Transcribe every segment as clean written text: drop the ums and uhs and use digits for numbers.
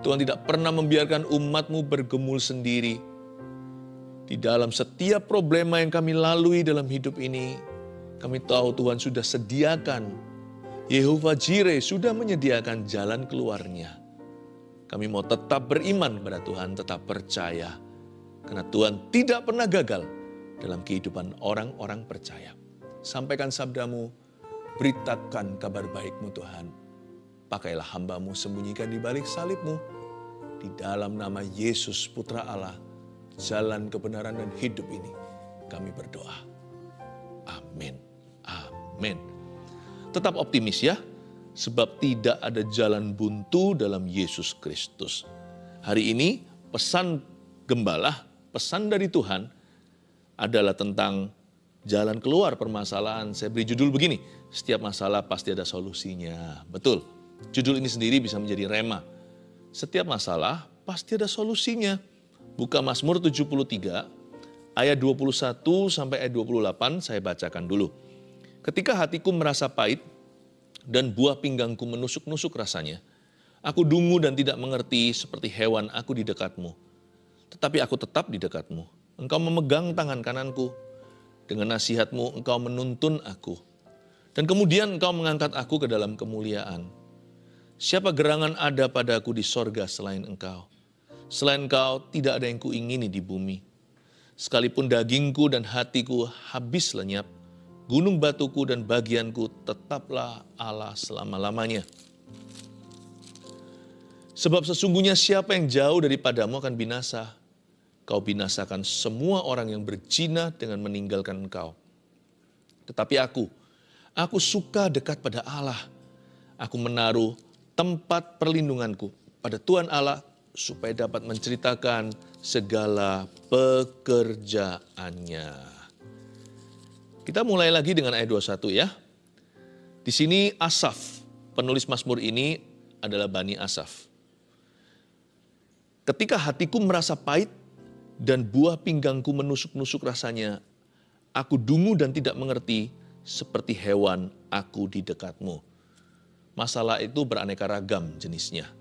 Tuhan tidak pernah membiarkan umat-Mu bergumul sendiri. Di dalam setiap problema yang kami lalui dalam hidup ini, kami tahu Tuhan sudah sediakan. Yehova Jireh sudah menyediakan jalan keluarnya. Kami mau tetap beriman kepada Tuhan, tetap percaya. Karena Tuhan tidak pernah gagal dalam kehidupan orang-orang percaya. Sampaikan sabda-Mu, beritakan kabar baik-Mu Tuhan. Pakailah hamba-Mu, sembunyikan di balik salib-Mu. Di dalam nama Yesus Putra Allah, jalan kebenaran dan hidup ini, kami berdoa. Amin. Amin. Tetap optimis ya, sebab tidak ada jalan buntu dalam Yesus Kristus. Hari ini pesan gembala, pesan dari Tuhan adalah tentang jalan keluar permasalahan. Saya beri judul begini, setiap masalah pasti ada solusinya. Betul, judul ini sendiri bisa menjadi rema. Setiap masalah pasti ada solusinya. Buka Mazmur 73 ayat 21 sampai ayat 28 saya bacakan dulu. Ketika hatiku merasa pahit dan buah pinggangku menusuk-nusuk rasanya, aku dungu dan tidak mengerti seperti hewan aku di dekatmu. Tetapi aku tetap di dekatmu. Engkau memegang tangan kananku. Dengan nasihatmu engkau menuntun aku. Dan kemudian engkau mengangkat aku ke dalam kemuliaan. Siapa gerangan ada padaku di sorga selain engkau? Selain engkau tidak ada yang kuingini di bumi. Sekalipun dagingku dan hatiku habis lenyap, gunung batuku dan bagianku tetaplah Allah selama-lamanya. Sebab sesungguhnya siapa yang jauh daripadamu akan binasa. Kau binasakan semua orang yang berzina dengan meninggalkan engkau. Tetapi aku suka dekat pada Allah. Aku menaruh tempat perlindunganku pada Tuhan Allah supaya dapat menceritakan segala pekerjaannya. Kita mulai lagi dengan ayat 21 ya. Di sini Asaf, penulis Mazmur ini adalah Bani Asaf. Ketika hatiku merasa pahit dan buah pinggangku menusuk-nusuk rasanya, aku dungu dan tidak mengerti seperti hewan aku di dekatmu. Masalah itu beraneka ragam jenisnya.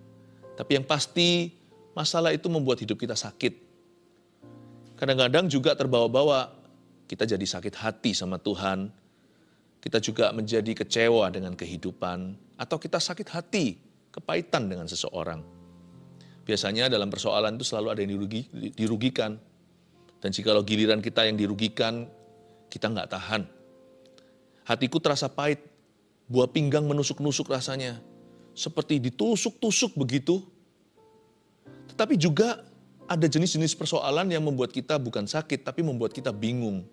Tapi yang pasti masalah itu membuat hidup kita sakit. Kadang-kadang juga terbawa-bawa kita jadi sakit hati sama Tuhan. Kita juga menjadi kecewa dengan kehidupan. Atau kita sakit hati, kepahitan dengan seseorang. Biasanya dalam persoalan itu selalu ada yang dirugikan. Dan jikalau giliran kita yang dirugikan, kita nggak tahan. Hatiku terasa pahit, buah pinggang menusuk-nusuk rasanya. Seperti ditusuk-tusuk begitu. Tetapi juga ada jenis-jenis persoalan yang membuat kita bukan sakit, tapi membuat kita bingung.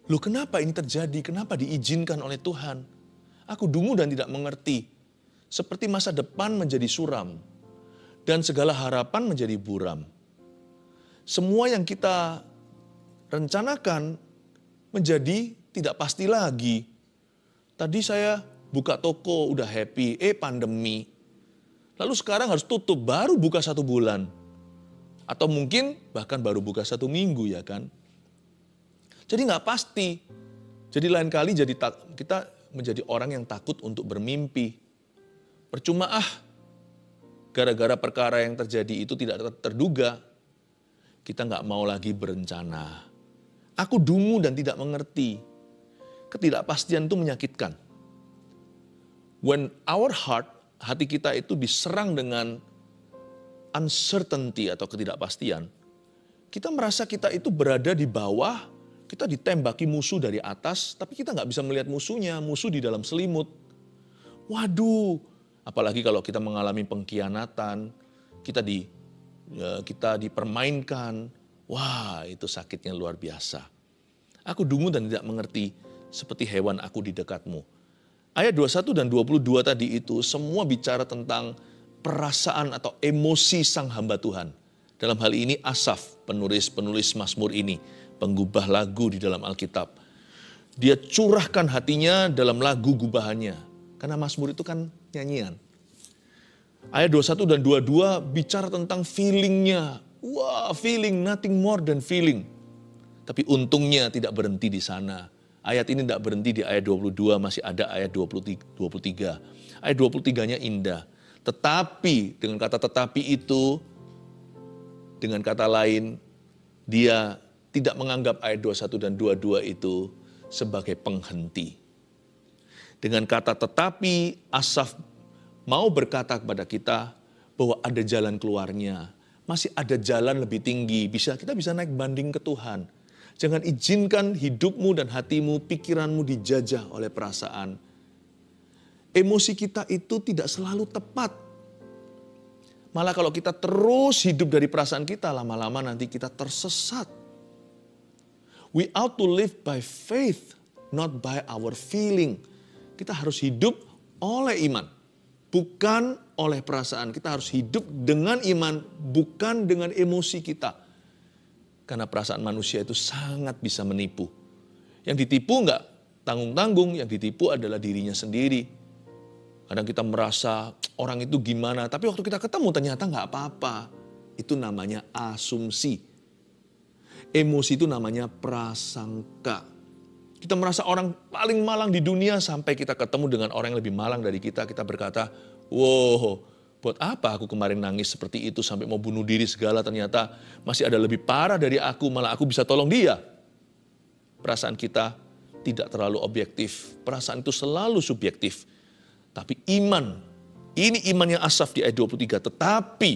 Loh kenapa ini terjadi? Kenapa diizinkan oleh Tuhan? Aku dungu dan tidak mengerti. Seperti masa depan menjadi suram. Dan segala harapan menjadi buram. Semua yang kita rencanakan menjadi tidak pasti lagi. Tadi saya buka toko udah happy, pandemi. Lalu sekarang harus tutup, baru buka 1 bulan. Atau mungkin bahkan baru buka 1 minggu ya kan. Jadi nggak pasti. Jadi lain kali kita menjadi orang yang takut untuk bermimpi. Percuma gara-gara perkara yang terjadi itu tidak terduga. Kita nggak mau lagi berencana. Aku dungu dan tidak mengerti. Ketidakpastian itu menyakitkan. When our heart, hati kita itu diserang dengan uncertainty atau ketidakpastian, kita merasa kita itu berada di bawah, kita ditembaki musuh dari atas, tapi kita nggak bisa melihat musuhnya, musuh di dalam selimut. Waduh, apalagi kalau kita mengalami pengkhianatan, kita dipermainkan, wah itu sakitnya luar biasa. Aku dungu dan tidak mengerti, seperti hewan aku di dekatmu. Ayat 21 dan 22 tadi itu semua bicara tentang perasaan atau emosi sang hamba Tuhan. Dalam hal ini Asaf, penulis Mazmur ini, penggubah lagu di dalam Alkitab. Dia curahkan hatinya dalam lagu gubahannya. Karena Mazmur itu kan nyanyian. Ayat 21 dan 22 bicara tentang feelingnya. Wah, feeling, nothing more than feeling. Tapi untungnya tidak berhenti di sana. Ayat ini tidak berhenti di ayat 22, masih ada ayat 23. Ayat 23-nya indah. Tetapi, dengan kata tetapi itu, dengan kata lain, dia tidak menganggap ayat 21 dan 22 itu sebagai penghenti. Dengan kata tetapi, Asaf mau berkata kepada kita bahwa ada jalan keluarnya. Masih ada jalan lebih tinggi, kita bisa naik banding ke Tuhan. Jangan izinkan hidupmu dan hatimu, pikiranmu dijajah oleh perasaan. Emosi kita itu tidak selalu tepat. Malah kalau kita terus hidup dari perasaan kita, lama-lama nanti kita tersesat. We ought to live by faith, not by our feeling. Kita harus hidup oleh iman, bukan oleh perasaan. Kita harus hidup dengan iman, bukan dengan emosi kita. Karena perasaan manusia itu sangat bisa menipu. Yang ditipu enggak tanggung-tanggung, yang ditipu adalah dirinya sendiri. Kadang kita merasa orang itu gimana, tapi waktu kita ketemu ternyata enggak apa-apa. Itu namanya asumsi. Emosi itu namanya prasangka. Kita merasa orang paling malang di dunia sampai kita ketemu dengan orang yang lebih malang dari kita. Kita berkata, wow, buat apa aku kemarin nangis seperti itu sampai mau bunuh diri segala, ternyata masih ada lebih parah dari aku, malah aku bisa tolong dia. Perasaan kita tidak terlalu objektif, perasaan itu selalu subjektif. Tapi iman, ini iman yang Asaf di ayat 23, tetapi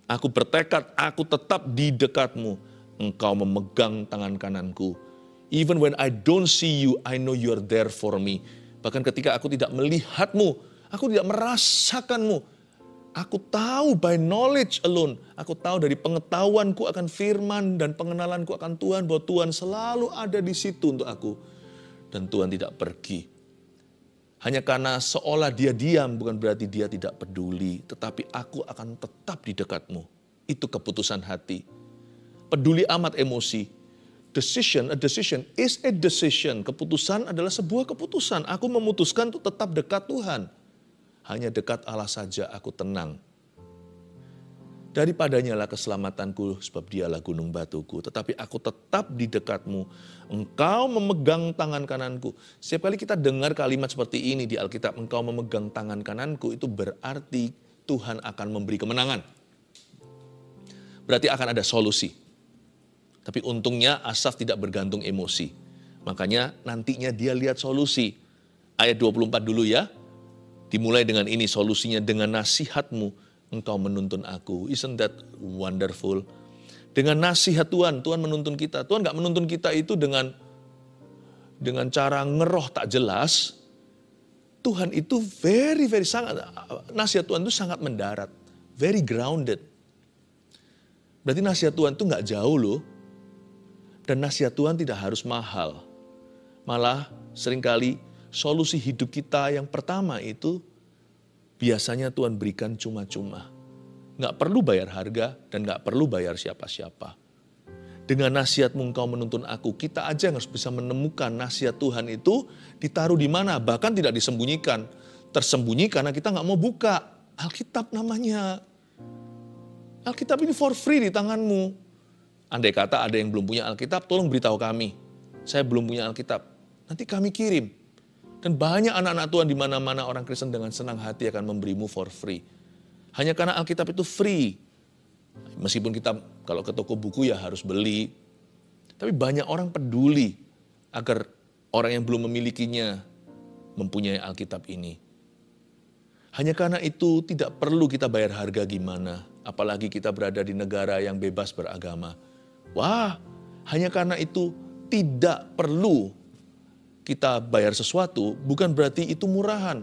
aku bertekad, aku tetap di dekatmu, engkau memegang tangan kananku. Even when I don't see you, I know you are there for me. Bahkan ketika aku tidak melihatmu, aku tidak merasakanmu. Aku tahu by knowledge alone. Aku tahu dari pengetahuanku akan firman dan pengenalanku akan Tuhan, bahwa Tuhan selalu ada di situ untuk aku. Dan Tuhan tidak pergi. Hanya karena seolah dia diam, bukan berarti dia tidak peduli. Tetapi aku akan tetap di dekatmu. Itu keputusan hati. Peduli amat emosi. A decision is a decision. Keputusan adalah sebuah keputusan. Aku memutuskan untuk tetap dekat Tuhan. Hanya dekat Allah saja aku tenang. Daripadanya lah keselamatanku, sebab dialah gunung batuku. Tetapi aku tetap di dekatmu. Engkau memegang tangan kananku. Setiap kali kita dengar kalimat seperti ini di Alkitab, engkau memegang tangan kananku, itu berarti Tuhan akan memberi kemenangan. Berarti akan ada solusi. Tapi untungnya Asaf tidak bergantung emosi. Makanya nantinya dia lihat solusi. Ayat 24 dulu ya. Dimulai dengan ini solusinya, dengan nasihatmu engkau menuntun aku. Isn't that wonderful? Dengan nasihat Tuhan, Tuhan menuntun kita. Tuhan gak menuntun kita itu dengan cara ngeroh tak jelas. Tuhan itu nasihat Tuhan itu sangat mendarat. Very grounded. Berarti nasihat Tuhan itu gak jauh loh. Dan nasihat Tuhan tidak harus mahal. Malah seringkali solusi hidup kita yang pertama itu biasanya Tuhan berikan cuma-cuma. Nggak perlu bayar harga dan nggak perlu bayar siapa-siapa. Dengan nasihatmu engkau menuntun aku, kita aja yang harus bisa menemukan nasihat Tuhan itu ditaruh di mana. Bahkan tidak disembunyikan. Tersembunyi karena kita nggak mau buka. Alkitab namanya. Alkitab ini for free di tanganmu. Andai kata ada yang belum punya Alkitab, tolong beritahu kami. Saya belum punya Alkitab. Nanti kami kirim. Dan banyak anak-anak Tuhan di mana-mana orang Kristen dengan senang hati akan memberimu for free. Hanya karena Alkitab itu free. Meskipun kita kalau ke toko buku ya harus beli. Tapi banyak orang peduli agar orang yang belum memilikinya mempunyai Alkitab ini. Hanya karena itu tidak perlu kita bayar harga gimana. Apalagi kita berada di negara yang bebas beragama. Wah, hanya karena itu tidak perlu kita bayar sesuatu, bukan berarti itu murahan.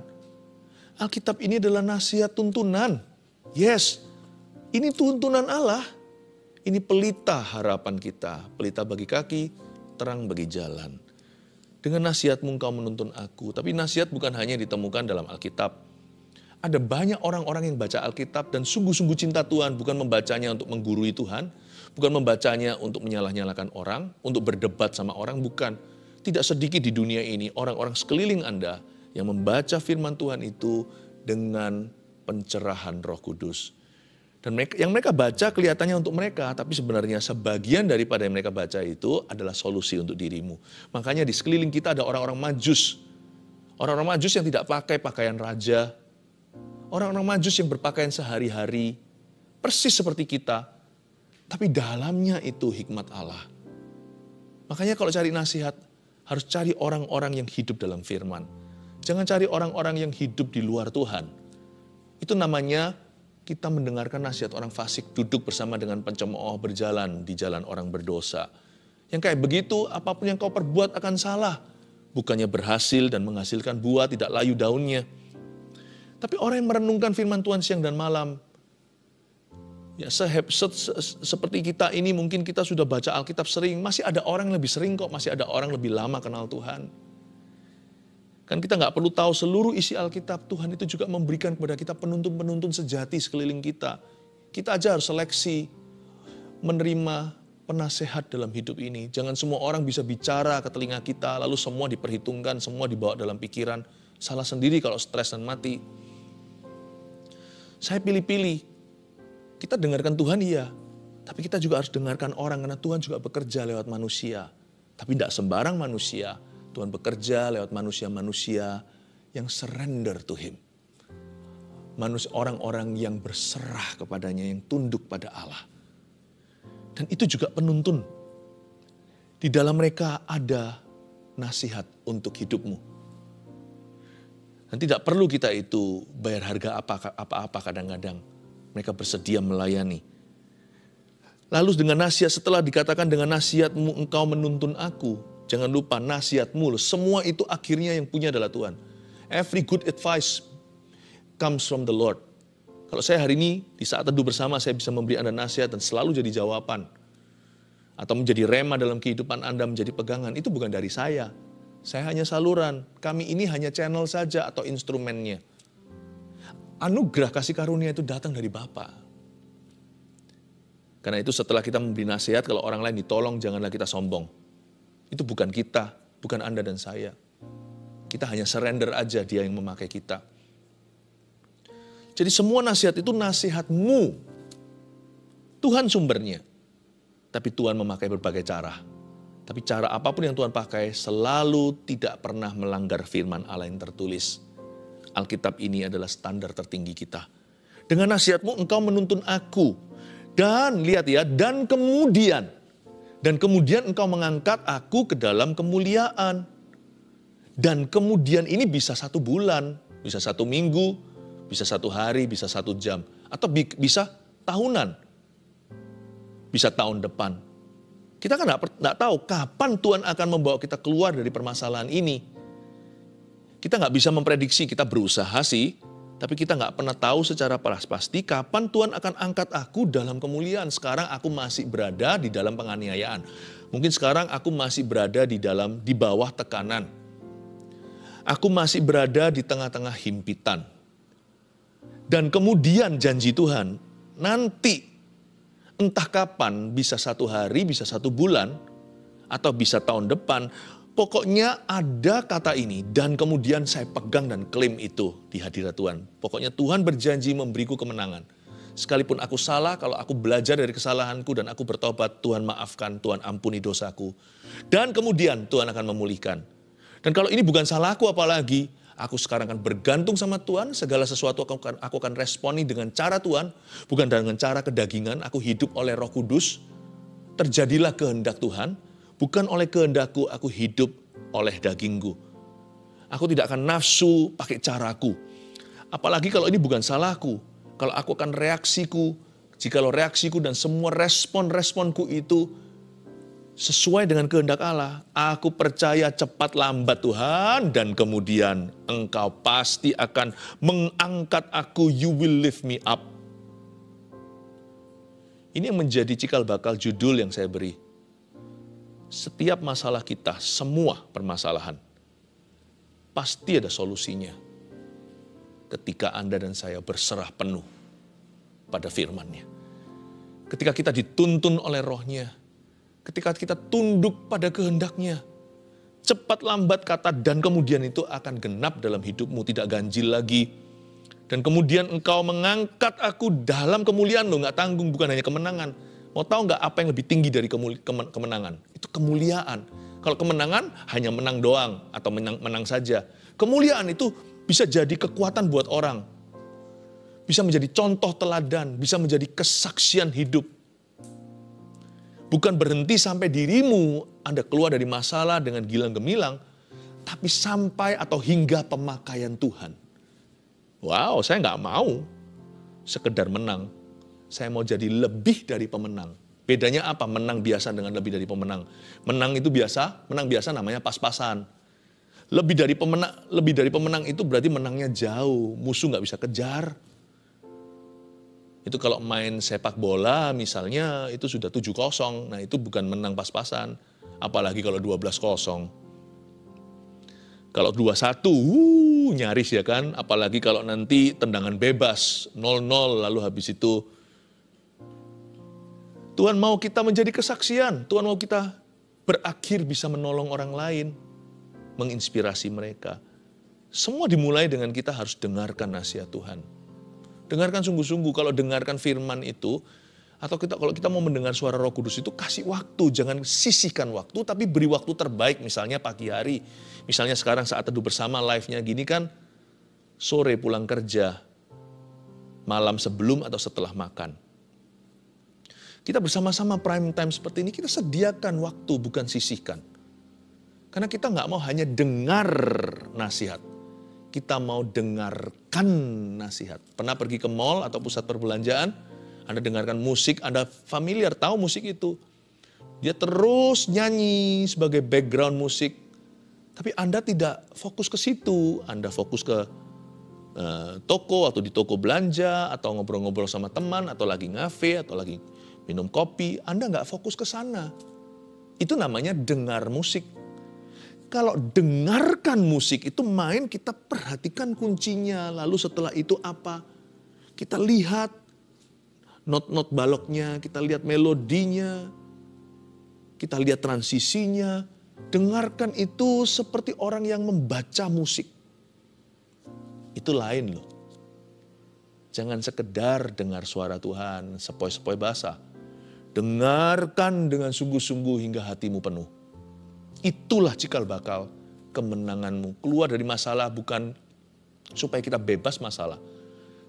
Alkitab ini adalah nasihat tuntunan. Yes, ini tuntunan Allah. Ini pelita harapan kita, pelita bagi kaki, terang bagi jalan. Dengan nasihatmu engkau menuntun aku, tapi nasihat bukan hanya ditemukan dalam Alkitab. Ada banyak orang-orang yang baca Alkitab dan sungguh-sungguh cinta Tuhan, bukan membacanya untuk menggurui Tuhan, bukan membacanya untuk menyalah-nyalahkan orang, untuk berdebat sama orang, bukan. Tidak sedikit di dunia ini orang-orang sekeliling Anda yang membaca firman Tuhan itu dengan pencerahan Roh Kudus. Dan yang mereka baca kelihatannya untuk mereka, tapi sebenarnya sebagian daripada yang mereka baca itu adalah solusi untuk dirimu. Makanya di sekeliling kita ada orang-orang Majus. Orang-orang Majus yang tidak pakai pakaian raja, Orang-orang Majus yang berpakaian sehari-hari, persis seperti kita, tapi dalamnya itu hikmat Allah. Makanya kalau cari nasihat, harus cari orang-orang yang hidup dalam firman. Jangan cari orang-orang yang hidup di luar Tuhan. Itu namanya kita mendengarkan nasihat orang fasik, duduk bersama dengan pencemooh, berjalan di jalan orang berdosa. Yang kayak begitu, apapun yang kau perbuat akan salah. Bukannya berhasil dan menghasilkan buah, tidak layu daunnya. Tapi orang yang merenungkan firman Tuhan siang dan malam, ya seperti kita ini mungkin kita sudah baca Alkitab sering, masih ada orang yang lebih sering kok, masih ada orang lebih lama kenal Tuhan. Kan kita nggak perlu tahu seluruh isi Alkitab, Tuhan itu juga memberikan kepada kita penuntun-penuntun sejati sekeliling kita. Kita aja harus seleksi, menerima penasehat dalam hidup ini. Jangan semua orang bisa bicara ke telinga kita, lalu semua diperhitungkan, semua dibawa dalam pikiran. Salah sendiri kalau stres dan mati. Saya pilih-pilih. Kita dengarkan Tuhan iya, tapi kita juga harus dengarkan orang, karena Tuhan juga bekerja lewat manusia. Tapi tidak sembarang manusia. Tuhan bekerja lewat manusia-manusia yang surrender to Him. Orang-orang yang berserah kepadanya, yang tunduk pada Allah. Dan itu juga penuntun. Di dalam mereka ada nasihat untuk hidupmu. Dan tidak perlu kita itu bayar harga apa-apa kadang-kadang. Mereka bersedia melayani. Lalu dengan nasihat, setelah dikatakan dengan nasihatmu engkau menuntun aku. Jangan lupa nasihatmu, semua itu akhirnya yang punya adalah Tuhan. Every good advice comes from the Lord. Kalau saya hari ini, di saat teduh bersama, saya bisa memberi Anda nasihat dan selalu jadi jawaban. Atau menjadi rema dalam kehidupan Anda, menjadi pegangan. Itu bukan dari saya. Saya hanya saluran. Kami ini hanya channel saja atau instrumennya. Anugerah kasih karunia itu datang dari Bapa. Karena itu setelah kita memberi nasihat, kalau orang lain ditolong, janganlah kita sombong. Itu bukan kita, bukan Anda dan saya. Kita hanya surrender aja, Dia yang memakai kita. Jadi semua nasihat itu nasihatmu. Tuhan sumbernya. Tapi Tuhan memakai berbagai cara. Tapi cara apapun yang Tuhan pakai selalu tidak pernah melanggar firman Allah yang tertulis. Alkitab ini adalah standar tertinggi kita. Dengan nasihatmu engkau menuntun aku. Dan lihat ya, dan kemudian engkau mengangkat aku ke dalam kemuliaan. Dan kemudian ini bisa 1 bulan, bisa 1 minggu, bisa 1 hari, bisa 1 jam. Atau bisa tahunan, bisa tahun depan. Kita kan nggak tahu kapan Tuhan akan membawa kita keluar dari permasalahan ini. Kita nggak bisa memprediksi, kita berusaha sih, tapi kita nggak pernah tahu secara pasti kapan Tuhan akan angkat aku dalam kemuliaan. Sekarang aku masih berada di dalam penganiayaan. Mungkin sekarang aku masih berada di bawah tekanan. Aku masih berada di tengah-tengah himpitan. Dan kemudian janji Tuhan, nanti entah kapan, bisa 1 hari, bisa 1 bulan, atau bisa tahun depan, pokoknya ada kata ini, dan kemudian saya pegang dan klaim itu di hadirat Tuhan. Pokoknya Tuhan berjanji memberiku kemenangan. Sekalipun aku salah, kalau aku belajar dari kesalahanku dan aku bertobat, Tuhan maafkan, Tuhan ampuni dosaku. Dan kemudian Tuhan akan memulihkan. Dan kalau ini bukan salahku apalagi, aku sekarang akan bergantung sama Tuhan, segala sesuatu aku akan responi dengan cara Tuhan, bukan dengan cara kedagingan, aku hidup oleh Roh Kudus, terjadilah kehendak Tuhan, bukan oleh kehendakku, aku hidup oleh dagingku. Aku tidak akan nafsu pakai caraku. Apalagi kalau ini bukan salahku. Kalau aku akan reaksiku, jikalau reaksiku dan semua respon-responku itu sesuai dengan kehendak Allah, aku percaya cepat lambat Tuhan, dan kemudian Engkau pasti akan mengangkat aku, you will lift me up. Ini yang menjadi cikal bakal judul yang saya beri. Setiap masalah kita, semua permasalahan, pasti ada solusinya. Ketika Anda dan saya berserah penuh pada firman-Nya. Ketika kita dituntun oleh Roh-Nya. Ketika kita tunduk pada kehendak-Nya. Cepat lambat kata dan kemudian itu akan genap dalam hidupmu, tidak ganjil lagi. Dan kemudian engkau mengangkat aku dalam kemuliaan lo, gak tanggung, bukan hanya kemenangan. Mau tahu gak apa yang lebih tinggi dari kemenangan? Itu kemuliaan. Kalau kemenangan hanya menang doang atau menang saja. Kemuliaan itu bisa jadi kekuatan buat orang. bisa menjadi contoh teladan, bisa menjadi kesaksian hidup. Bukan berhenti sampai dirimu Anda keluar dari masalah dengan gilang gemilang, tapi sampai atau hingga pemakaian Tuhan. Wow, saya nggak mau sekedar menang. Saya mau jadi lebih dari pemenang. Bedanya apa? Menang biasa dengan lebih dari pemenang. Menang biasa namanya pas-pasan. Lebih dari pemenang itu berarti menangnya jauh. Musuh nggak bisa kejar. Itu kalau main sepak bola misalnya itu sudah 7-0. Nah itu bukan menang pas-pasan. Apalagi kalau 12-0. Kalau 2-1, nyaris ya kan. Apalagi kalau nanti tendangan bebas, 0-0 lalu habis itu. Tuhan mau kita menjadi kesaksian. Tuhan mau kita berakhir bisa menolong orang lain. Menginspirasi mereka. Semua dimulai dengan kita harus dengarkan nasihat Tuhan. Dengarkan sungguh-sungguh. Kalau dengarkan firman itu, atau kalau kita mau mendengar suara Roh Kudus itu, kasih waktu. Jangan sisihkan waktu, tapi beri waktu terbaik. Misalnya pagi hari. Misalnya sekarang saat teduh bersama live-nya gini kan, sore pulang kerja. Malam sebelum atau setelah makan. Kita bersama-sama prime time seperti ini, kita sediakan waktu, bukan sisihkan. Karena kita nggak mau hanya dengar nasihat. Kita mau dengarkan nasihat. Pernah pergi ke mall atau pusat perbelanjaan, Anda dengarkan musik, Anda familiar, tahu musik itu. Dia terus nyanyi sebagai background musik. Tapi Anda tidak fokus ke situ. Anda fokus ke toko atau di toko belanja, atau ngobrol-ngobrol sama teman, atau lagi ngafe, atau lagi minum kopi, Anda nggak fokus ke sana. Itu namanya dengar musik. Kalau dengarkan musik itu main, kita perhatikan kuncinya. Lalu setelah itu apa? Kita lihat not-not baloknya, kita lihat melodinya, kita lihat transisinya. Dengarkan itu seperti orang yang membaca musik. Itu lain loh. Jangan sekedar dengar suara Tuhan, sepoi-sepoi basah. Dengarkan dengan sungguh-sungguh hingga hatimu penuh. Itulah cikal bakal kemenanganmu. Keluar dari masalah bukan supaya kita bebas masalah,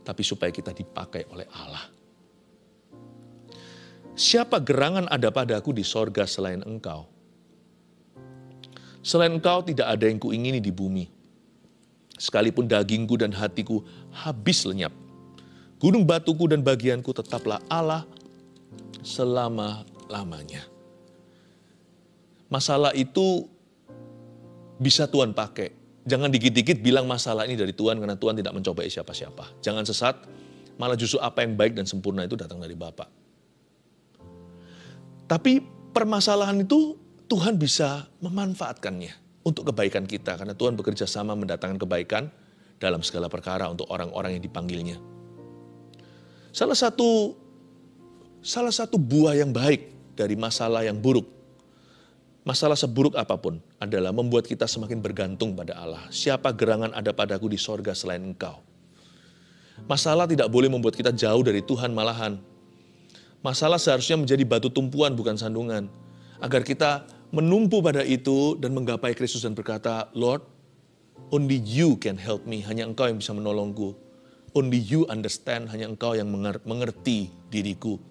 tapi supaya kita dipakai oleh Allah. Siapa gerangan ada padaku di sorga selain engkau? Selain engkau tidak ada yang kuingini di bumi. Sekalipun dagingku dan hatiku habis lenyap. Gunung batuku dan bagianku tetaplah Allah selama-lamanya. Masalah itu bisa Tuhan pakai. Jangan dikit-dikit bilang masalah ini dari Tuhan karena Tuhan tidak mencobai siapa-siapa. Jangan sesat, malah justru apa yang baik dan sempurna itu datang dari Bapa. Tapi permasalahan itu Tuhan bisa memanfaatkannya untuk kebaikan kita. Karena Tuhan bekerja sama mendatangkan kebaikan dalam segala perkara untuk orang-orang yang dipanggilnya. Salah satu buah yang baik dari masalah yang buruk, masalah seburuk apapun adalah membuat kita semakin bergantung pada Allah. Siapa gerangan ada padaku di sorga selain engkau? Masalah tidak boleh membuat kita jauh dari Tuhan malahan. Masalah seharusnya menjadi batu tumpuan bukan sandungan. Agar kita menumpu pada itu dan menggapai Kristus dan berkata, Lord, only you can help me. Hanya engkau yang bisa menolongku. Only you understand. Hanya engkau yang mengerti diriku.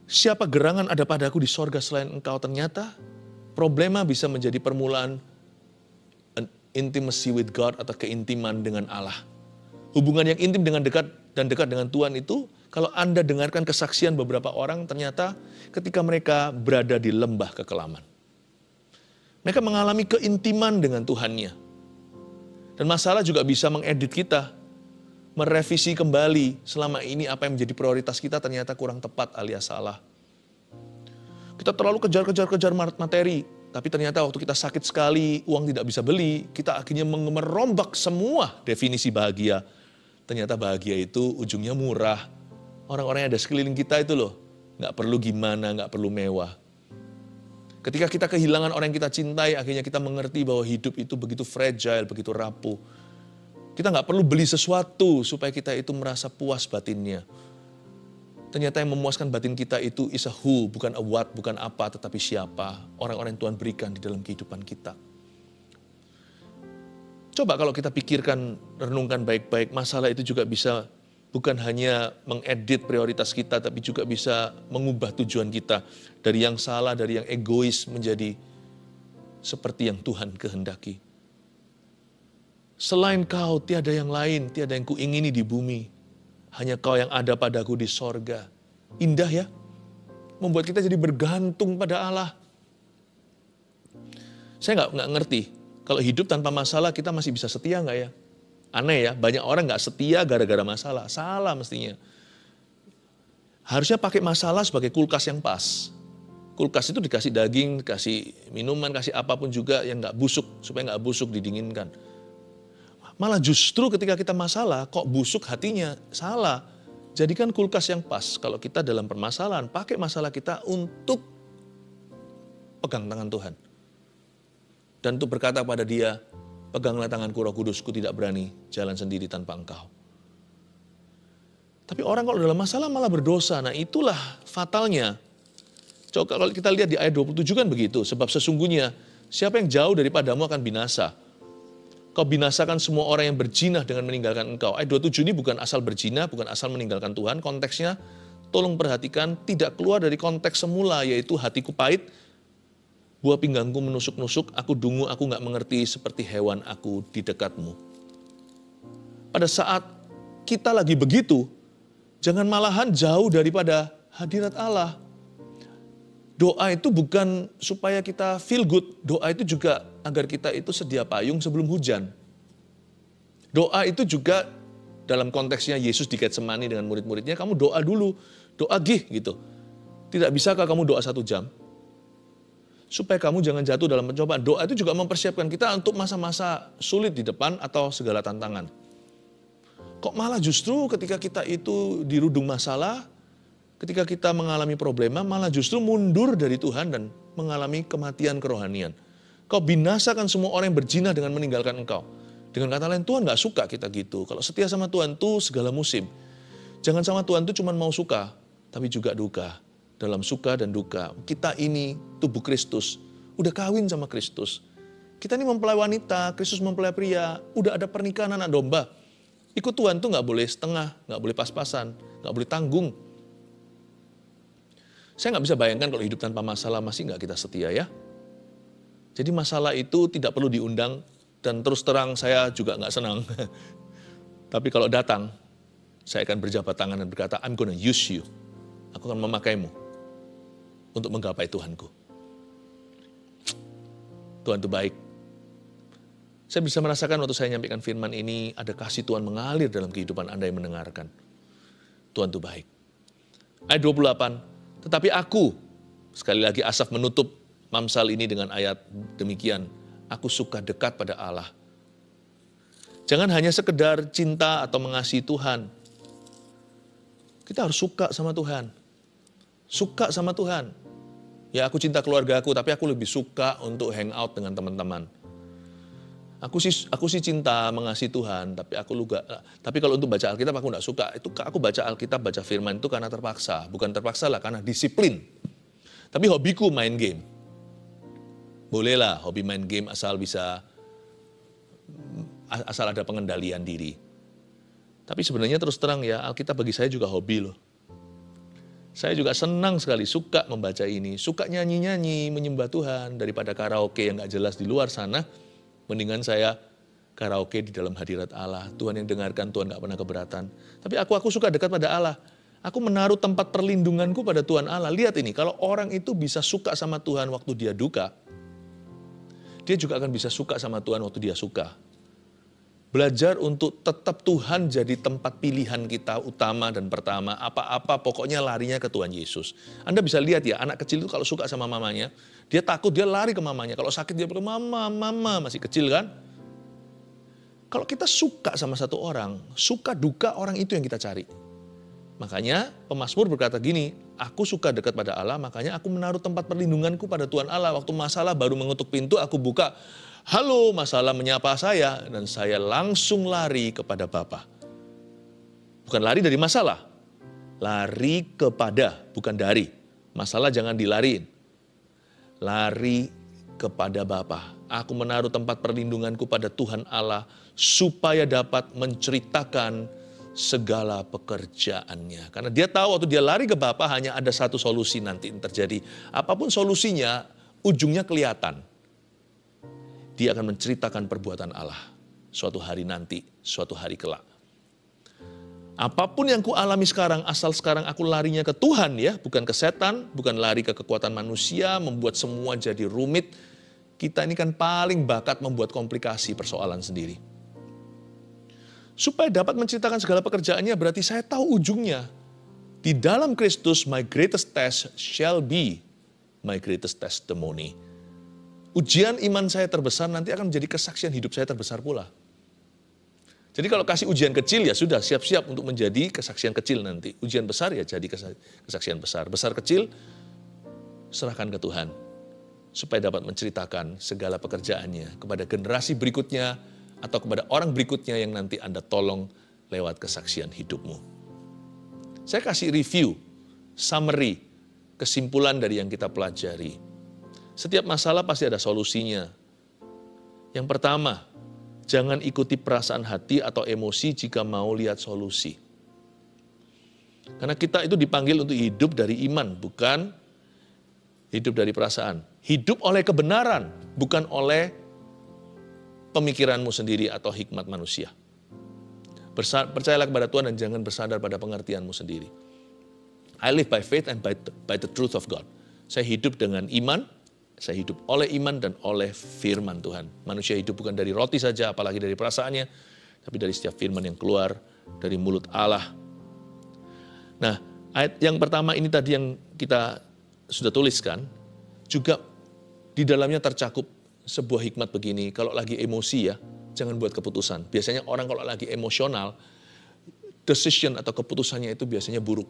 Siapa gerangan ada padaku di sorga selain engkau? Ternyata problema bisa menjadi permulaan an intimacy with God atau keintiman dengan Allah. Hubungan yang intim dengan dekat dengan Tuhan itu, kalau Anda dengarkan kesaksian beberapa orang, ternyata ketika mereka berada di lembah kekelaman. Mereka mengalami keintiman dengan Tuhannya. Dan masalah juga bisa mengedit kita, merevisi kembali selama ini apa yang menjadi prioritas kita ternyata kurang tepat alias salah. Kita terlalu kejar materi, tapi ternyata waktu kita sakit sekali, uang tidak bisa beli, kita akhirnya merombak semua definisi bahagia. Ternyata bahagia itu ujungnya murah. Orang-orang yang ada sekeliling kita itu loh, gak perlu gimana, gak perlu mewah. Ketika kita kehilangan orang yang kita cintai, akhirnya kita mengerti bahwa hidup itu begitu fragile, begitu rapuh. Kita nggak perlu beli sesuatu supaya kita itu merasa puas batinnya. Ternyata yang memuaskan batin kita itu is a who, bukan a what, bukan apa, tetapi siapa. Orang-orang yang Tuhan berikan di dalam kehidupan kita. Coba kalau kita pikirkan, renungkan baik-baik, masalah itu juga bisa bukan hanya mengedit prioritas kita, tapi juga bisa mengubah tujuan kita dari yang salah, dari yang egois menjadi seperti yang Tuhan kehendaki. Selain Kau, tiada yang lain, tiada yang kuingini di bumi. Hanya Kau yang ada padaku di sorga. Indah ya, membuat kita jadi bergantung pada Allah. Saya nggak ngerti, kalau hidup tanpa masalah kita masih bisa setia nggak ya? Aneh ya, banyak orang nggak setia gara-gara masalah. Salah mestinya. Harusnya pakai masalah sebagai kulkas yang pas. Kulkas itu dikasih daging, kasih minuman, kasih apapun juga yang nggak busuk, supaya nggak busuk didinginkan. Malah justru ketika kita masalah, kok busuk hatinya? Salah. Jadikan kulkas yang pas. Kalau kita dalam permasalahan, pakai masalah kita untuk pegang tangan Tuhan. Dan untuk berkata pada Dia, peganglah tanganku Roh Kudus, ku tidak berani jalan sendiri tanpa Engkau. Tapi orang kalau dalam masalah malah berdosa. Nah itulah fatalnya. Coba kalau kita lihat di ayat 27 kan begitu. Sebab sesungguhnya siapa yang jauh daripadamu akan binasa. Kau binasakan semua orang yang berjinah dengan meninggalkan Engkau. Ayat 27 ini bukan asal berjinah, bukan asal meninggalkan Tuhan. Konteksnya tolong perhatikan, tidak keluar dari konteks semula, yaitu hatiku pahit, buah pinggangku menusuk-nusuk, aku dungu, aku nggak mengerti, seperti hewan aku di dekatmu. Pada saat kita lagi begitu, jangan malahan jauh daripada hadirat Allah. Doa itu bukan supaya kita feel good, doa itu juga agar kita itu sedia payung sebelum hujan. Doa itu juga dalam konteksnya Yesus di Getsemani dengan murid-muridnya, kamu doa dulu, doa gitu. Tidak bisakah kamu doa 1 jam? Supaya kamu jangan jatuh dalam pencobaan. Doa itu juga mempersiapkan kita untuk masa-masa sulit di depan atau segala tantangan. Kok malah justru ketika kita itu dirudung masalah, ketika kita mengalami problema, malah justru mundur dari Tuhan dan mengalami kematian kerohanian. Kau binasakan semua orang yang berjinah dengan meninggalkan Engkau. Dengan kata lain, Tuhan gak suka kita gitu. Kalau setia sama Tuhan tuh segala musim. Jangan sama Tuhan tuh cuma mau suka, tapi juga duka. Dalam suka dan duka. Kita ini tubuh Kristus. Udah kawin sama Kristus. Kita ini mempelai wanita, Kristus mempelai pria. Udah ada pernikahan anak domba. Ikut Tuhan tuh gak boleh setengah, gak boleh pas-pasan, gak boleh tanggung. Saya gak bisa bayangkan kalau hidup tanpa masalah masih gak kita setia ya. Jadi masalah itu tidak perlu diundang dan terus terang saya juga gak senang. Tapi kalau datang, saya akan berjabat tangan dan berkata, I'm gonna use you. Aku akan memakaimu untuk menggapai Tuhanku. Tuhan itu baik. Saya bisa merasakan waktu saya nyampaikan firman ini, ada kasih Tuhan mengalir dalam kehidupan Anda yang mendengarkan. Tuhan itu baik. Ayat 28, tetapi aku, sekali lagi Asaf menutup Mamsal ini dengan ayat demikian, aku suka dekat pada Allah. Jangan hanya sekedar cinta atau mengasihi Tuhan. Kita harus suka sama Tuhan. Suka sama Tuhan. Ya aku cinta keluarga aku, tapi aku lebih suka untuk hang out dengan teman-teman. Aku sih cinta mengasihi Tuhan, tapi kalau untuk baca Alkitab aku enggak suka. Itu aku baca Alkitab, baca firman itu karena terpaksa. Bukan terpaksa lah, karena disiplin. Tapi hobiku main game. Bolehlah hobi main game asal ada pengendalian diri. Tapi sebenarnya terus terang ya, Alkitab bagi saya juga hobi loh. Saya juga senang sekali, suka membaca ini, suka nyanyi-nyanyi, menyembah Tuhan, daripada karaoke yang gak jelas di luar sana, mendingan saya karaoke di dalam hadirat Allah. Tuhan yang dengarkan, Tuhan gak pernah keberatan. Tapi aku suka dekat pada Allah. Aku menaruh tempat perlindunganku pada Tuhan Allah. Lihat ini, kalau orang itu bisa suka sama Tuhan waktu dia duka, dia juga akan bisa suka sama Tuhan waktu dia suka. Belajar untuk tetap Tuhan jadi tempat pilihan kita utama dan pertama. Apa-apa pokoknya larinya ke Tuhan Yesus. Anda bisa lihat ya, anak kecil itu kalau suka sama mamanya, dia takut, dia lari ke mamanya. Kalau sakit dia bilang, mama, masih kecil kan? Kalau kita suka sama satu orang, suka duka orang itu yang kita cari. Makanya pemazmur berkata gini, aku suka dekat pada Allah, makanya aku menaruh tempat perlindunganku pada Tuhan Allah. Waktu masalah baru mengetuk pintu, aku buka, halo, masalah menyapa saya, dan saya langsung lari kepada Bapa. Bukan lari dari masalah, lari kepada, bukan dari. Masalah jangan dilariin. Lari kepada Bapa. Aku menaruh tempat perlindunganku pada Tuhan Allah, supaya dapat menceritakan segala pekerjaannya. Karena dia tahu waktu dia lari ke Bapa hanya ada satu solusi nanti yang terjadi. Apapun solusinya, ujungnya kelihatan. Dia akan menceritakan perbuatan Allah suatu hari nanti, suatu hari kelak. Apapun yang kualami sekarang, asal sekarang aku larinya ke Tuhan ya, bukan ke setan, bukan lari ke kekuatan manusia, membuat semua jadi rumit. Kita ini kan paling bakat membuat komplikasi persoalan sendiri. Supaya dapat menceritakan segala pekerjaannya, berarti saya tahu ujungnya. Di dalam Kristus, my greatest test shall be my greatest testimony. Ujian iman saya terbesar nanti akan menjadi kesaksian hidup saya terbesar pula. Jadi kalau kasih ujian kecil ya sudah siap-siap untuk menjadi kesaksian kecil nanti. Ujian besar ya jadi kesaksian besar. Besar kecil serahkan ke Tuhan. Supaya dapat menceritakan segala pekerjaannya kepada generasi berikutnya atau kepada orang berikutnya yang nanti Anda tolong lewat kesaksian hidupmu. Saya kasih review, summary, kesimpulan dari yang kita pelajari. Setiap masalah pasti ada solusinya. Yang pertama, jangan ikuti perasaan hati atau emosi jika mau lihat solusi. Karena kita itu dipanggil untuk hidup dari iman, bukan hidup dari perasaan. Hidup oleh kebenaran, bukan oleh pemikiranmu sendiri atau hikmat manusia. Percayalah kepada Tuhan dan jangan bersandar pada pengertianmu sendiri. I live by faith and by the truth of God. Saya hidup dengan iman, saya hidup oleh iman dan oleh firman Tuhan. Manusia hidup bukan dari roti saja, apalagi dari perasaannya, tapi dari setiap firman yang keluar dari mulut Allah. Nah, ayat yang pertama ini tadi yang kita sudah tuliskan, juga di dalamnya tercakup sebuah hikmat begini, kalau lagi emosi ya, jangan buat keputusan. Biasanya orang kalau lagi emosional, decision atau keputusannya itu biasanya buruk.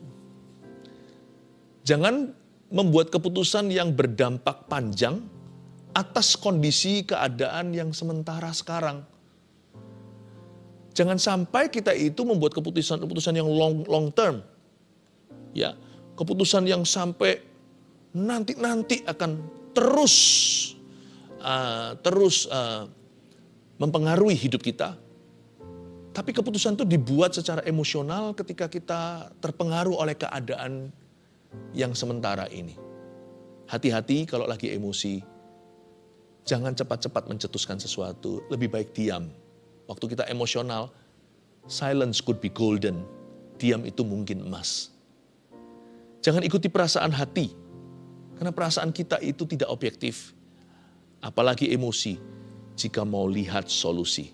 Jangan membuat keputusan yang berdampak panjang atas kondisi keadaan yang sementara sekarang. Jangan sampai kita itu membuat keputusan-keputusan yang long term. Ya, keputusan yang sampai nanti akan terus mempengaruhi hidup kita. Tapi keputusan itu dibuat secara emosional ketika kita terpengaruh oleh keadaan yang sementara ini. Hati-hati kalau lagi emosi. Jangan cepat-cepat mencetuskan sesuatu. Lebih baik diam. Waktu kita emosional, silence could be golden. Diam itu mungkin emas. Jangan ikuti perasaan hati. Karena perasaan kita itu tidak objektif. Apalagi emosi. Jika mau lihat solusi.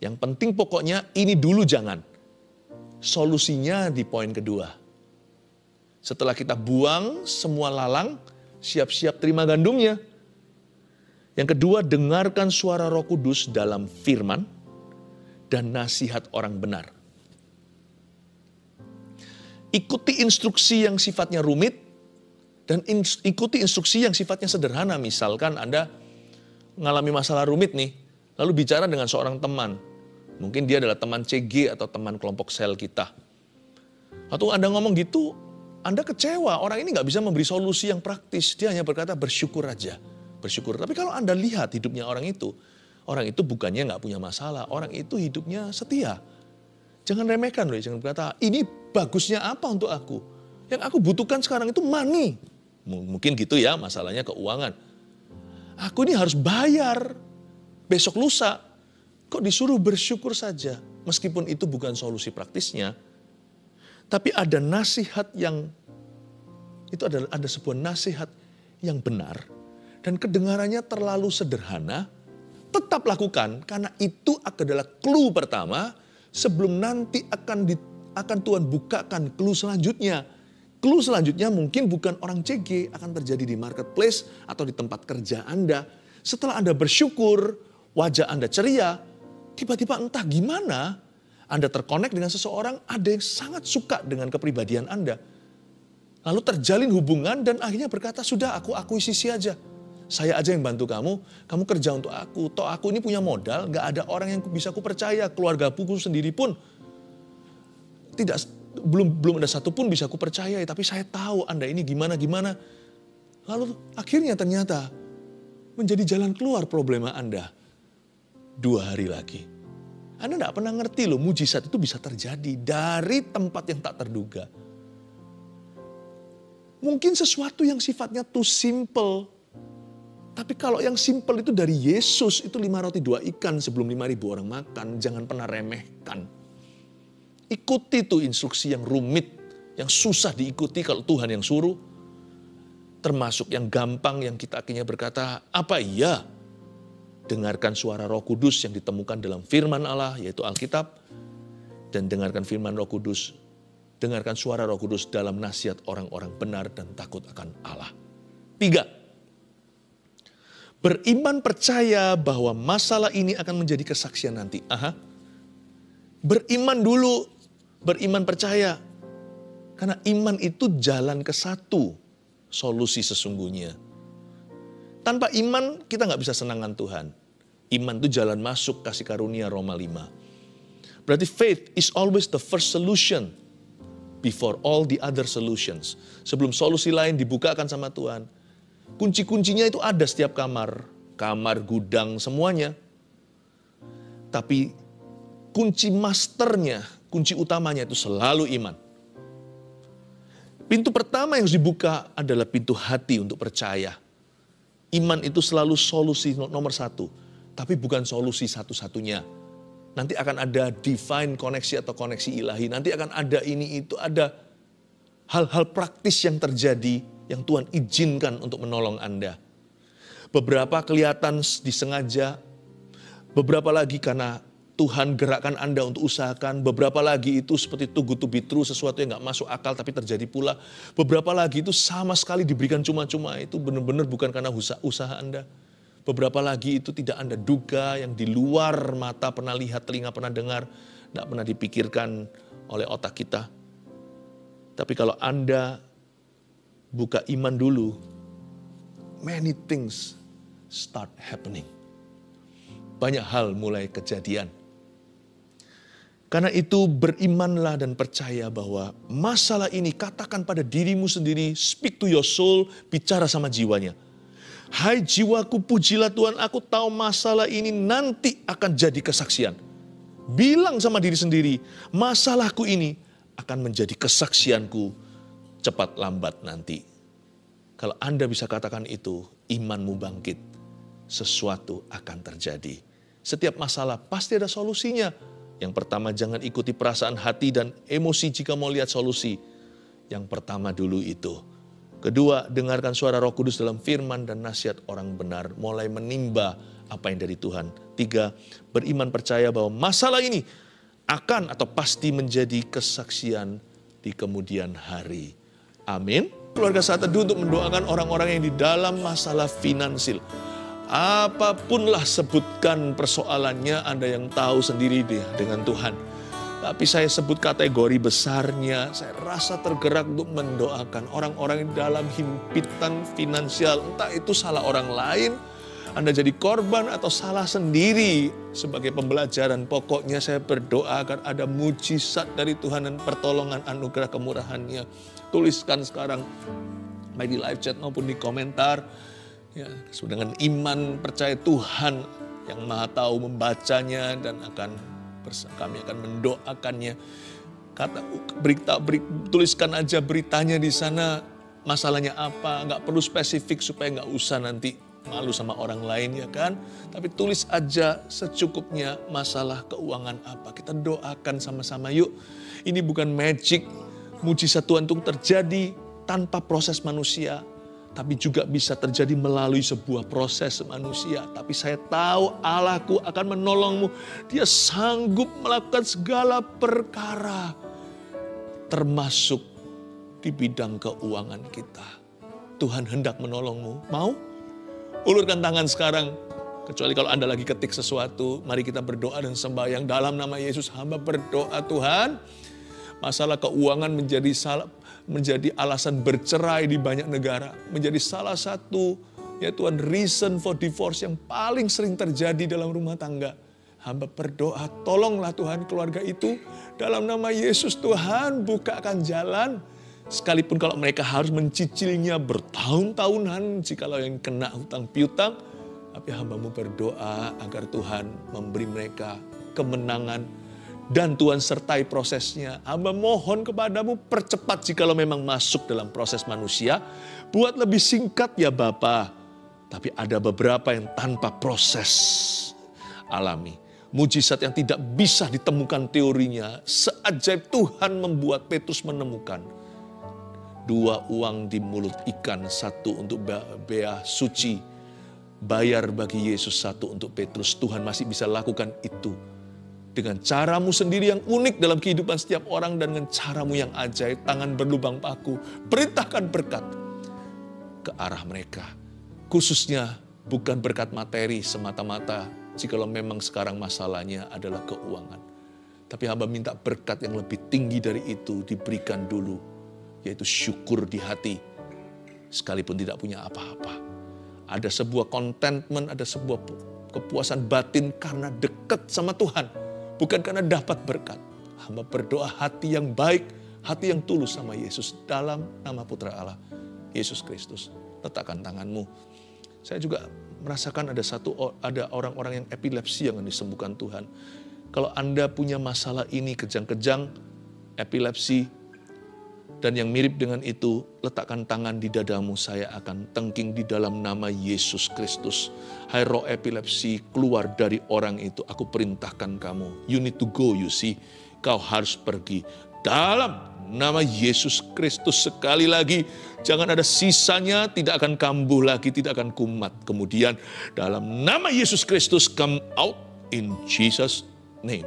Yang penting pokoknya ini dulu jangan. Solusinya di poin kedua. Setelah kita buang semua lalang, siap-siap terima gandumnya. Yang kedua, dengarkan suara Roh Kudus dalam firman dan nasihat orang benar. Ikuti instruksi yang sifatnya rumit dan ikuti instruksi yang sifatnya sederhana. Misalkan Anda mengalami masalah rumit nih, lalu bicara dengan seorang teman. Mungkin dia adalah teman CG atau teman kelompok sel kita. Waktu Anda ngomong gitu, Anda kecewa, orang ini nggak bisa memberi solusi yang praktis. Dia hanya berkata bersyukur aja, bersyukur. Tapi kalau Anda lihat hidupnya orang itu bukannya nggak punya masalah, orang itu hidupnya setia. Jangan remehkan loh, jangan berkata, ini bagusnya apa untuk aku? Yang aku butuhkan sekarang itu money. Mungkin gitu ya, masalahnya keuangan. Aku ini harus bayar besok lusa. Kok disuruh bersyukur saja? Meskipun itu bukan solusi praktisnya, tapi ada nasihat yang, itu ada sebuah nasihat yang benar, dan kedengarannya terlalu sederhana, tetap lakukan, karena itu adalah clue pertama, sebelum nanti akan Tuhan bukakan clue selanjutnya. Clue selanjutnya mungkin bukan orang CG, akan terjadi di marketplace atau di tempat kerja Anda. Setelah Anda bersyukur, wajah Anda ceria, tiba-tiba entah gimana, Anda terkonek dengan seseorang, ada yang sangat suka dengan kepribadian Anda. Lalu terjalin hubungan dan akhirnya berkata, sudah aku akuisisi aja. Saya aja yang bantu kamu kerja untuk aku. Toh aku ini punya modal, gak ada orang yang bisa aku percaya. Keluarga aku sendiri pun, belum ada satupun bisa aku percaya. Tapi saya tahu Anda ini gimana. Lalu akhirnya ternyata menjadi jalan keluar problema Anda 2 hari lagi. Anda tidak pernah ngerti loh, mujizat itu bisa terjadi dari tempat yang tak terduga. Mungkin sesuatu yang sifatnya too simple. Tapi kalau yang simple itu dari Yesus, itu 5 roti 2 ikan sebelum 5.000 orang makan. Jangan pernah remehkan. Ikuti tuh instruksi yang rumit, yang susah diikuti kalau Tuhan yang suruh. Termasuk yang gampang yang kita akhirnya berkata, apa iya? Dengarkan suara Roh Kudus yang ditemukan dalam firman Allah, yaitu Alkitab. Dan dengarkan firman Roh Kudus, dengarkan suara Roh Kudus dalam nasihat orang-orang benar dan takut akan Allah. 3. Beriman percaya bahwa masalah ini akan menjadi kesaksian nanti. Beriman dulu, beriman percaya. Karena iman itu jalan ke satu solusi sesungguhnya. Tanpa iman kita nggak bisa senangan Tuhan. Iman itu jalan masuk kasih karunia Roma 5. Berarti faith is always the first solution before all the other solutions. Sebelum solusi lain dibukakan sama Tuhan. Kunci-kuncinya itu ada setiap kamar. Kamar, gudang, semuanya. Tapi kunci masternya, kunci utamanya itu selalu iman. Pintu pertama yang harus dibuka adalah pintu hati untuk percaya. Iman itu selalu solusi nomor 1. Tapi bukan solusi satu-satunya. Nanti akan ada divine koneksi atau koneksi ilahi. Nanti akan ada ini itu, ada hal-hal praktis yang terjadi yang Tuhan izinkan untuk menolong Anda. Beberapa kelihatan disengaja, beberapa lagi karena Tuhan gerakkan Anda untuk usahakan. Beberapa lagi itu seperti too good to be true, sesuatu yang gak masuk akal tapi terjadi pula. Beberapa lagi itu sama sekali diberikan cuma-cuma, itu benar-benar bukan karena usaha Anda. Beberapa lagi itu tidak Anda duga, yang di luar mata pernah lihat, telinga pernah dengar, gak pernah dipikirkan oleh otak kita. Tapi kalau Anda buka iman dulu, many things start happening. Banyak hal mulai kejadian. Karena itu berimanlah dan percaya bahwa masalah ini, katakan pada dirimu sendiri, speak to your soul, bicara sama jiwanya. Hai jiwaku, pujilah Tuhan, aku tahu masalah ini nanti akan jadi kesaksian. Bilang sama diri sendiri, masalahku ini akan menjadi kesaksianku cepat lambat nanti. Kalau Anda bisa katakan itu, imanmu bangkit, sesuatu akan terjadi. Setiap masalah pasti ada solusinya. Yang pertama, jangan ikuti perasaan hati dan emosi jika mau lihat solusi. Yang pertama dulu itu. Kedua, dengarkan suara Roh Kudus dalam firman dan nasihat orang benar. Mulai menimba apa yang dari Tuhan. 3, beriman percaya bahwa masalah ini akan atau pasti menjadi kesaksian di kemudian hari. Amin. Keluarga Saat Teduh untuk mendoakan orang-orang yang di dalam masalah finansial. Apapunlah sebutkan persoalannya, Anda yang tahu sendiri deh dengan Tuhan. Tapi saya sebut kategori besarnya, saya rasa tergerak untuk mendoakan orang-orang yang dalam himpitan finansial. Entah itu salah orang lain, Anda jadi korban atau salah sendiri. Sebagai pembelajaran, pokoknya saya berdoa agar ada mujizat dari Tuhan dan pertolongan anugerah kemurahan-Nya. Tuliskan sekarang, baik di live chat maupun di komentar. Ya, dengan iman percaya Tuhan yang Maha Tahu membacanya dan kami akan mendoakannya. Tuliskan aja beritanya di sana, masalahnya apa, nggak perlu spesifik supaya nggak usah nanti malu sama orang lain ya kan. Tapi tulis aja secukupnya masalah keuangan apa. Kita doakan sama-sama yuk. Ini bukan magic, mujizat Tuhan itu terjadi tanpa proses manusia. Tapi juga bisa terjadi melalui sebuah proses manusia. Tapi saya tahu Allahku akan menolongmu. Dia sanggup melakukan segala perkara. Termasuk di bidang keuangan kita. Tuhan hendak menolongmu. Mau? Ulurkan tangan sekarang. Kecuali kalau Anda lagi ketik sesuatu. Mari kita berdoa dan sembahyang dalam nama Yesus. Hamba berdoa Tuhan. Masalah keuangan menjadi alasan bercerai di banyak negara. Menjadi salah satu, ya Tuhan, reason for divorce yang paling sering terjadi dalam rumah tangga. Hamba berdoa, tolonglah Tuhan keluarga itu. Dalam nama Yesus Tuhan, bukakan jalan. Sekalipun kalau mereka harus mencicilnya bertahun-tahunan, jikalau yang kena hutang piutang. Tapi hamba-Mu berdoa agar Tuhan memberi mereka kemenangan dan Tuhan sertai prosesnya. Hamba mohon kepadamu percepat jikalau memang masuk dalam proses manusia. Buat lebih singkat ya Bapa. Tapi ada beberapa yang tanpa proses alami. Mujizat yang tidak bisa ditemukan teorinya. Seajaib Tuhan membuat Petrus menemukan 2 uang di mulut ikan, 1 untuk bea suci, bayar bagi Yesus, 1 untuk Petrus. Tuhan masih bisa lakukan itu dengan caramu sendiri yang unik dalam kehidupan setiap orang dan dengan caramu yang ajaib. Tangan berlubang paku, perintahkan berkat ke arah mereka. Khususnya bukan berkat materi semata-mata, jikalau memang sekarang masalahnya adalah keuangan. Tapi hamba minta berkat yang lebih tinggi dari itu diberikan dulu, yaitu syukur di hati, sekalipun tidak punya apa-apa. Ada sebuah contentment, ada sebuah kepuasan batin karena dekat sama Tuhan, bukan karena dapat berkat. Hamba berdoa hati yang baik, hati yang tulus sama Yesus, dalam nama Putra Allah, Yesus Kristus. Letakkan tanganmu. Saya juga merasakan ada orang-orang yang epilepsi yang disembuhkan Tuhan. Kalau Anda punya masalah ini, kejang-kejang, epilepsi, dan yang mirip dengan itu, letakkan tangan di dadamu, saya akan tengking di dalam nama Yesus Kristus. Hai roh epilepsi, keluar dari orang itu, aku perintahkan kamu. You need to go, you see. Kau harus pergi. Dalam nama Yesus Kristus, sekali lagi, jangan ada sisanya, tidak akan kambuh lagi, tidak akan kumat. Kemudian dalam nama Yesus Kristus, come out in Jesus' name.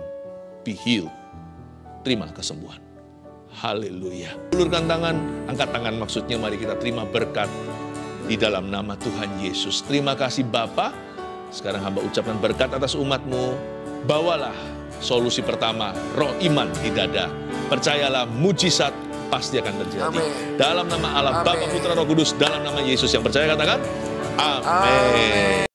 Be healed. Terima kesembuhan. Haleluya. Ulurkan tangan, angkat tangan maksudnya, mari kita terima berkat di dalam nama Tuhan Yesus. Terima kasih Bapa. Sekarang hamba ucapkan berkat atas umat-Mu. Bawalah solusi pertama, roh iman di dada. Percayalah, mujizat pasti akan terjadi. Amin. Dalam nama Allah, Bapa, Putra, Roh Kudus, dalam nama Yesus yang percaya katakan, amin.